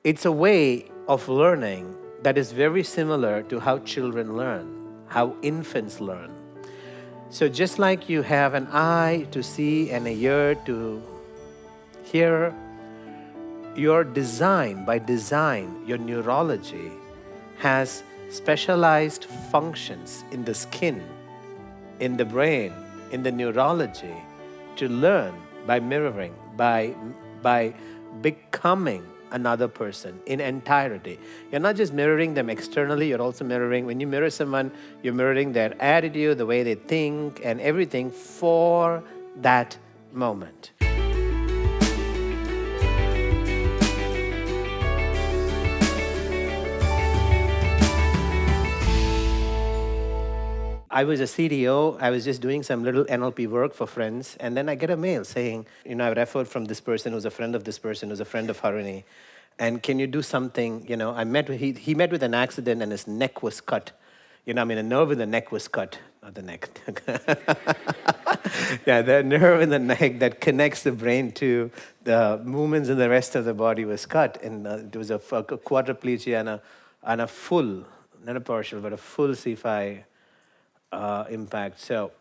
It's a way of learning that is very similar to how children learn, how infants learn. So just like you have an eye to see and a ear to hear, your design, by design, your neurology has specialized functions in the skin, in the brain, in the neurology to learn by mirroring, by becoming another person in entirety. You're not just mirroring them externally, you're also mirroring, when you mirror someone, you're mirroring their attitude, the way they think, and everything for that moment. I was a CDO. I was just doing some little NLP work for friends. And then I get a mail saying, I referred from this person who's a friend of this person who's a friend of Harini. And can you do something? He met with an accident and his neck was cut. A nerve in the neck was cut. Not the neck. Yeah, the nerve in the neck that connects the brain to the movements in the rest of the body was cut. And it was a quadriplegia and a full, not a partial, but a full C5 impact. So,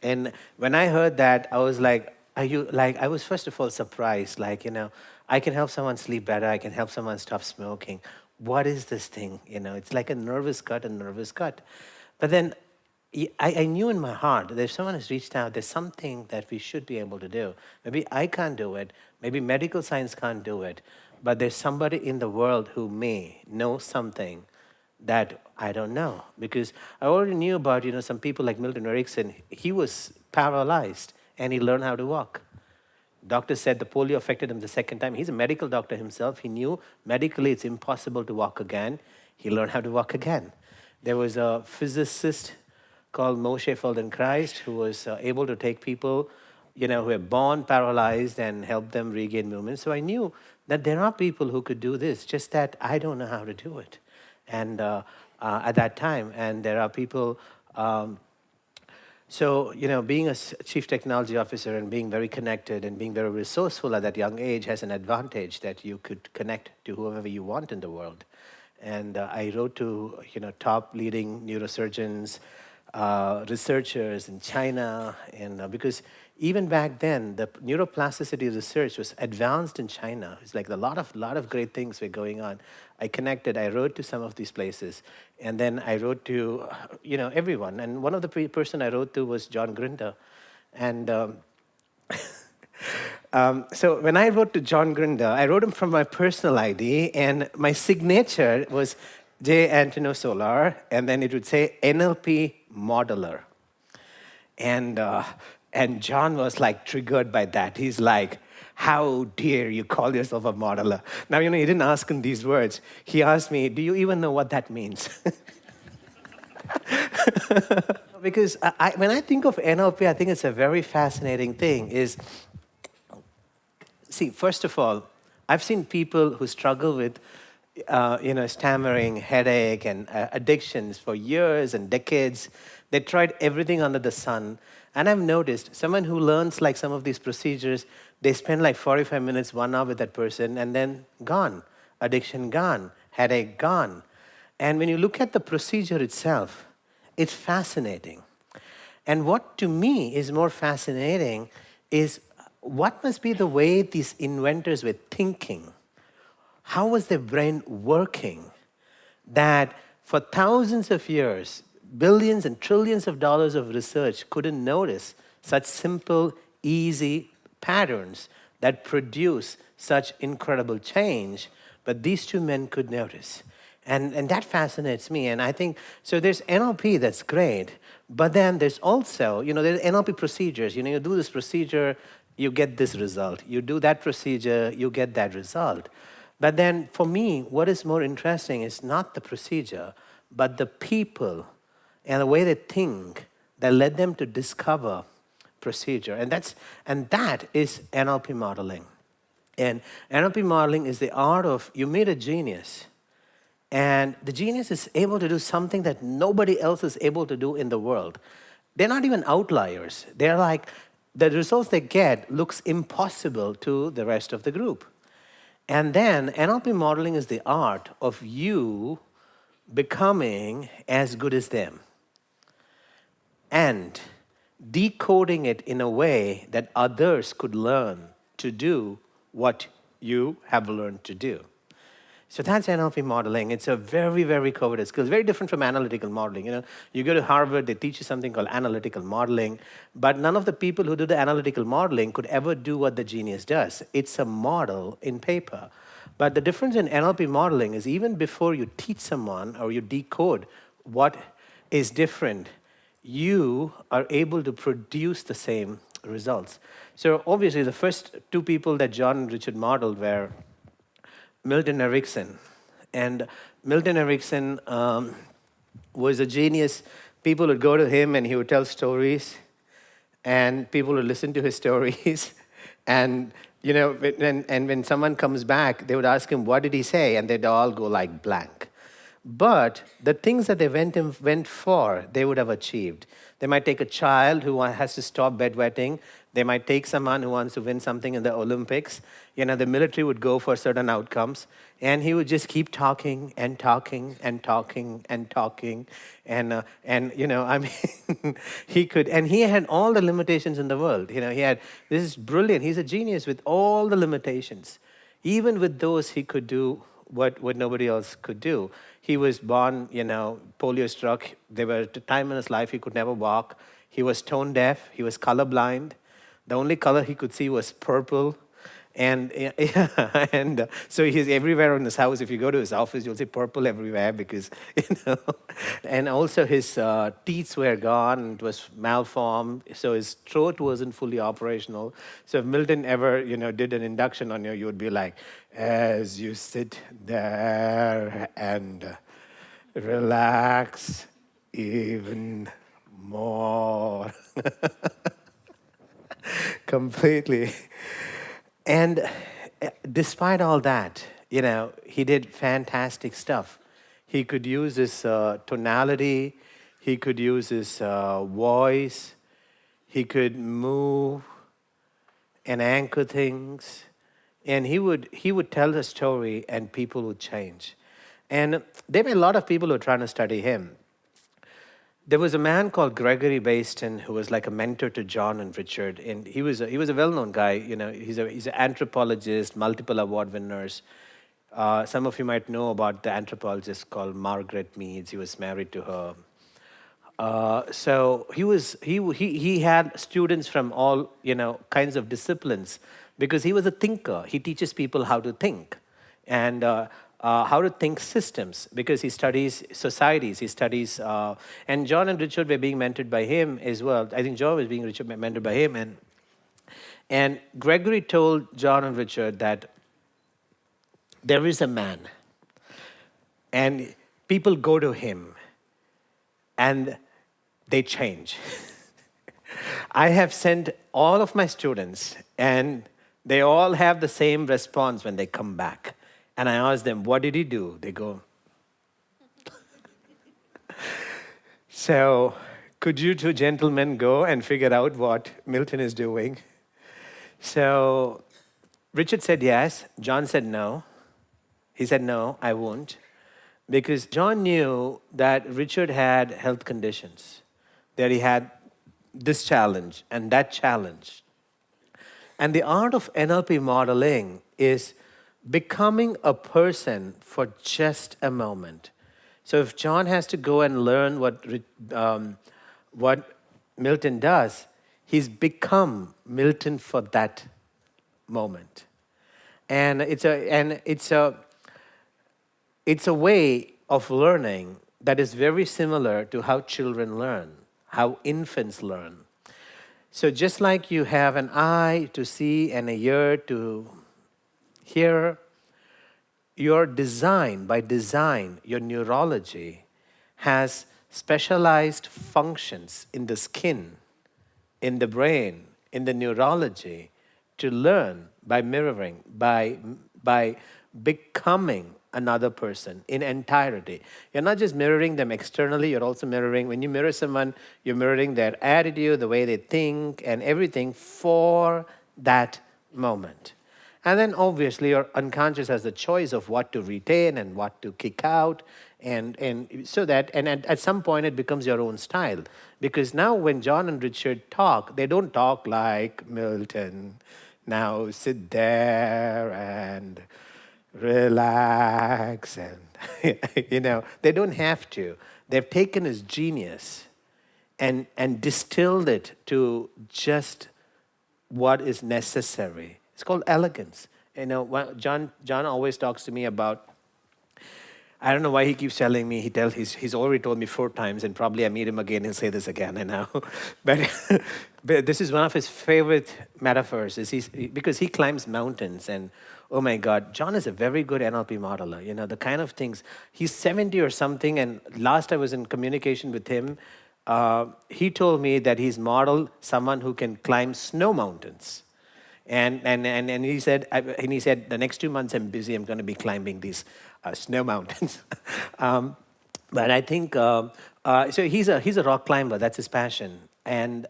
and when I heard that, I was like, I was first of all surprised, I can help someone sleep better, I can help someone stop smoking. What is this thing? It's like a nervous cut. But then I knew in my heart that if someone has reached out, there's something that we should be able to do. Maybe I can't do it, maybe medical science can't do it, but there's somebody in the world who may know something that I don't know. Because I already knew about, some people like Milton Erickson. He was paralyzed and he learned how to walk. Doctor said the polio affected him the second time. He's a medical doctor himself. He knew medically it's impossible to walk again. He learned how to walk again. There was a physicist called Moshe Feldenkrais who was able to take people, who were born paralyzed and help them regain movement. So I knew that there are people who could do this, just that I don't know how to do it. And at that time, and there are people. So being a chief technology officer and being very connected and being very resourceful at that young age has an advantage that you could connect to whoever you want in the world. And I wrote to top leading neurosurgeons, researchers in China, and because even back then the neuroplasticity research was advanced in China. It's like a lot of great things were going on. I wrote to some of these places, and then I wrote to everyone. And one of the person I wrote to was John Grinder, and so when I wrote to John Grinder, I wrote him from my personal ID, and my signature was J. Antonio Solar, and then it would say NLP Modeler. And John was like triggered by that. He's like, how dare you call yourself a modeler? Now, he didn't ask in these words. He asked me, do you even know what that means? Because when I think of NLP, I think it's a very fascinating thing. See, first of all, I've seen people who struggle with stammering, headache, and addictions for years and decades. They tried everything under the sun. And I've noticed someone who learns like some of these procedures, they spend like 45 minutes, 1 hour with that person, and then gone. Addiction gone. Headache gone. And when you look at the procedure itself, it's fascinating. And what to me is more fascinating is what must be the way these inventors were thinking. How was their brain working that for thousands of years, billions and trillions of dollars of research couldn't notice such simple, easy patterns that produce such incredible change, but these two men could notice. And that fascinates me. And I think, so there's NLP that's great, but then there's also, there's NLP procedures. You do this procedure, you get this result. You do that procedure, you get that result. But then for me, what is more interesting is not the procedure, but the people and the way they think that led them to discover procedure. And that is NLP modeling. And NLP modeling is the art of, you meet a genius, and the genius is able to do something that nobody else is able to do in the world. They're not even outliers. They're like, the results they get looks impossible to the rest of the group. And then NLP modeling is the art of you becoming as good as them and decoding it in a way that others could learn to do what you have learned to do. So that's NLP modeling. It's a very, very coveted skill. It's very different from analytical modeling. You go to Harvard, they teach you something called analytical modeling, but none of the people who do the analytical modeling could ever do what the genius does. It's a model in paper. But the difference in NLP modeling is even before you teach someone or you decode what is different, you are able to produce the same results. So obviously, the first two people that John and Richard modeled were Milton Erickson. And Milton Erickson was a genius. People would go to him and he would tell stories, and people would listen to his stories. And when someone comes back, they would ask him, what did he say? And they'd all go like blank. But the things that they went for, they would have achieved. They might take a child who has to stop bedwetting. They might take someone who wants to win something in the Olympics. The military would go for certain outcomes. And he would just keep talking and talking and talking and talking. And I mean, he had all the limitations in the world. This is brilliant. He's a genius with all the limitations. Even with those, he could do what nobody else could do. He was born, polio struck. There was a time in his life he could never walk. He was tone deaf. He was colorblind. The only color he could see was purple. And so he's everywhere in his house. If you go to his office, you'll see purple everywhere because, And also his teeth were gone. It was malformed. So his throat wasn't fully operational. So if Milton ever, did an induction on you, you would be like, as you sit there and relax even more. Completely. And despite all that, he did fantastic stuff. He could use his tonality. He could use his voice. He could move and anchor things. And he would tell a story and people would change. And there were a lot of people who were trying to study him. There was a man called Gregory Bayston who was like a mentor to John and Richard, and he was a well-known guy. He's an anthropologist, multiple award winners. Some of you might know about the anthropologist called Margaret Meads. He was married to her. So he had students from all kinds of disciplines because he was a thinker. He teaches people how to think and how to think systems because he studies societies. He studies, and John and Richard were being mentored by him as well. I think John was being mentored by him. And Gregory told John and Richard that there is a man and people go to him and they change. I have sent all of my students and they all have the same response when they come back. And I ask them, what did he do? They go. So, could you two gentlemen go and figure out what Milton is doing? So, Richard said yes. John said no. He said, no, I won't. Because John knew that Richard had health conditions, that he had this challenge and that challenge. And the art of NLP modeling is becoming a person for just a moment. So if John has to go and learn what Milton does, he's become Milton for that moment. And it's a way of learning that is very similar to how children learn, how infants learn. So just like you have an eye to see and a ear to hear, your design, your neurology has specialized functions in the skin, in the brain, in the neurology to learn by mirroring, by becoming another person in entirety. You're not just mirroring them externally, you're also mirroring, when you mirror someone, you're mirroring their attitude, the way they think, and everything for that moment. And then obviously your unconscious has the choice of what to retain and what to kick out. And so that, and at some point it becomes your own style. Because now when John and Richard talk, they don't talk like Milton. Now sit there and relax and, they don't have to. They've taken his genius and distilled it to just what is necessary. It's called elegance. John always talks to me about, I don't know why he keeps telling me, he's already told me 4 times, and probably I meet him again, he'll say this again, but, but this is one of his favorite metaphors, because he climbs mountains, and oh my God, John is a very good NLP modeler. The kind of things, he's 70 or something, and last I was in communication with him, he told me that he's modeled someone who can climb snow mountains. And he said, the next 2 months I'm busy, I'm going to be climbing these snow mountains. But I think, so he's a rock climber, that's his passion. And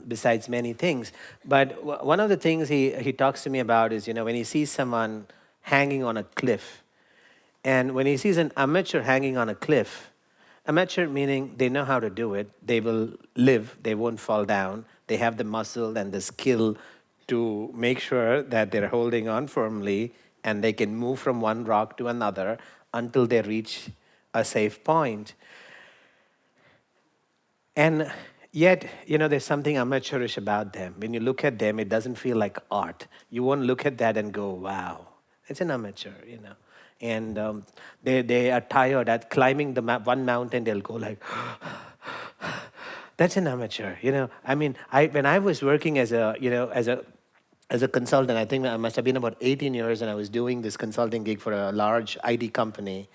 besides many things. But one of the things he talks to me about is, when he sees someone hanging on a cliff, and when he sees an amateur hanging on a cliff, amateur meaning they know how to do it, they will live, they won't fall down, they have the muscle and the skill to make sure that they're holding on firmly and they can move from one rock to another until they reach a safe point. And yet, there's something amateurish about them. When you look at them, it doesn't feel like art. You won't look at that and go, wow, it's an amateur, And they are tired at climbing the one mountain, they'll go like, that's an amateur, when I was working as a consultant, I think I must have been about 18 years, and I was doing this consulting gig for a large IT company.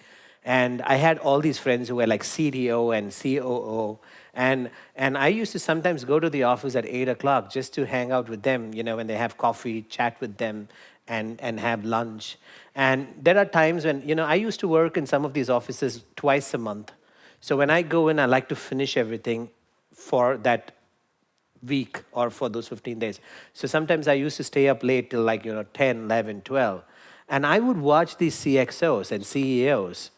And I had all these friends who were like CDO and COO. And I used to sometimes go to the office at 8 o'clock just to hang out with them, when they have coffee, chat with them, and have lunch. And there are times when, I used to work in some of these offices twice a month. So when I go in, I like to finish everything for that week or for those 15 days. So sometimes I used to stay up late till 10, 11, 12. And I would watch these CXOs and CEOs.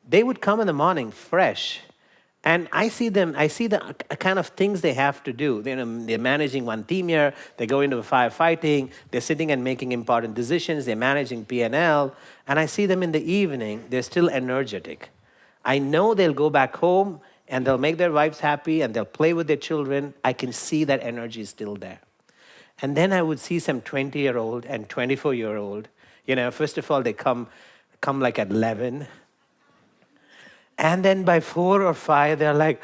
They would come in the morning fresh. And I see the kind of things they have to do. They're managing one team here, they go into firefighting, they're sitting and making important decisions, they're managing P&L, and I see them in the evening, they're still energetic. I know they'll go back home and they'll make their wives happy and they'll play with their children. I can see that energy is still there. And then I would see some 20-year-old and 24-year-old. First of all, they come like at 11. And then by 4 or 5, they're like,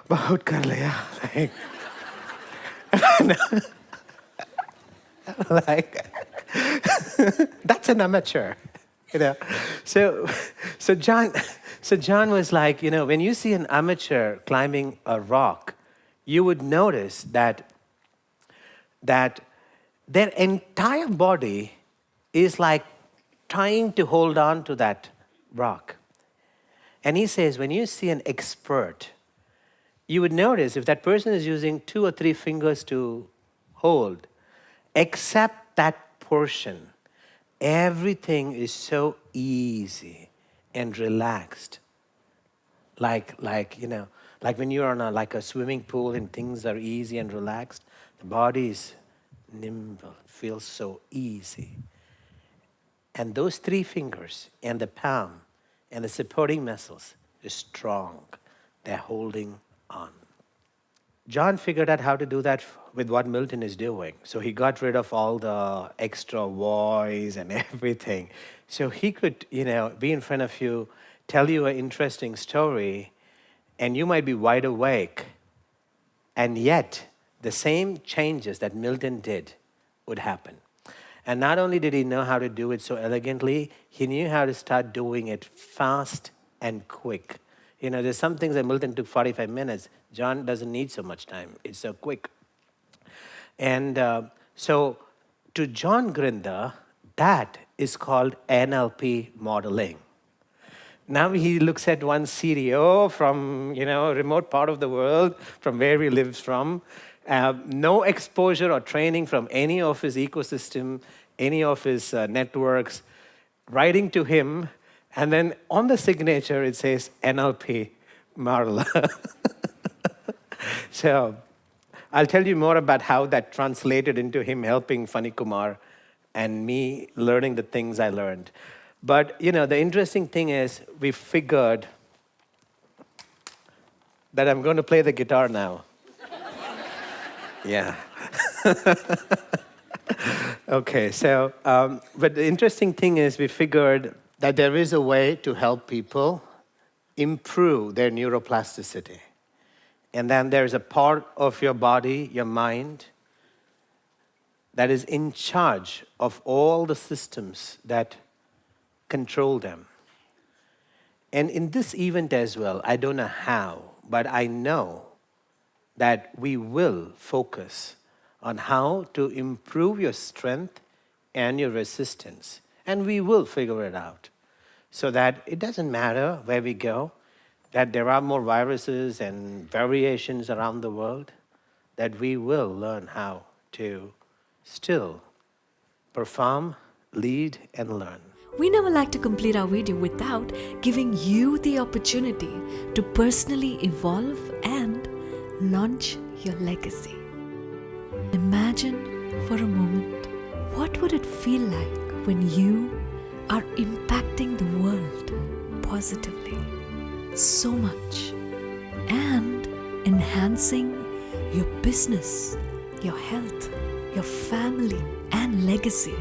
bahut kar liya. That's an amateur. So John was like, when you see an amateur climbing a rock, you would notice that their entire body is like trying to hold on to that rock. And he says, when you see an expert, you would notice if that person is using 2 or 3 fingers to hold, except that portion, everything is so easy and relaxed. Like when you're on a swimming pool and things are easy and relaxed, the body is nimble, feels so easy. And those 3 fingers and the palm and the supporting muscles are strong. They're holding on. John figured out how to do that with what Milton is doing. So he got rid of all the extra voice and everything. So he could, be in front of you, tell you an interesting story, and you might be wide awake. And yet, the same changes that Milton did would happen. And not only did he know how to do it so elegantly, he knew how to start doing it fast and quick. There's some things that Milton took 45 minutes. John doesn't need so much time. It's so quick. And so to John Grinder, that is called NLP modeling. Now he looks at one CDO from, a remote part of the world, from where he lives from, no exposure or training from any of his ecosystem, any of his networks, writing to him, and then on the signature it says NLP Marla. So I'll tell you more about how that translated into him helping Funny Kumar and me learning the things I learned. But the interesting thing is we figured that I'm going to play the guitar now. Yeah. Okay, so, but the interesting thing is we figured that there is a way to help people improve their neuroplasticity. And then there's a part of your body, your mind, that is in charge of all the systems that control them. And in this event as well, I don't know how, but I know that we will focus on how to improve your strength and your resistance. And we will figure it out so that it doesn't matter where we go, that there are more viruses and variations around the world, that we will learn how to still perform, lead, and learn. We never like to complete our video without giving you the opportunity to personally evolve and launch your legacy. Imagine for a moment, what would it feel like when you are impacting the world positively so much and enhancing your business, your health, your family, and legacy.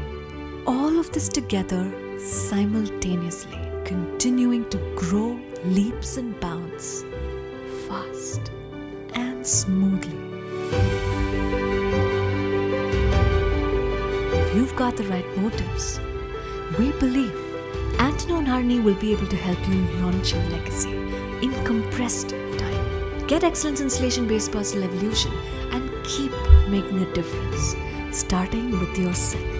All of this together simultaneously, continuing to grow leaps and bounds, fast and smoothly. If you've got the right motives, we believe Antino and Harni will be able to help you launch your legacy in compressed time. Get excellence installation-based personal evolution and keep making a difference, starting with yourself.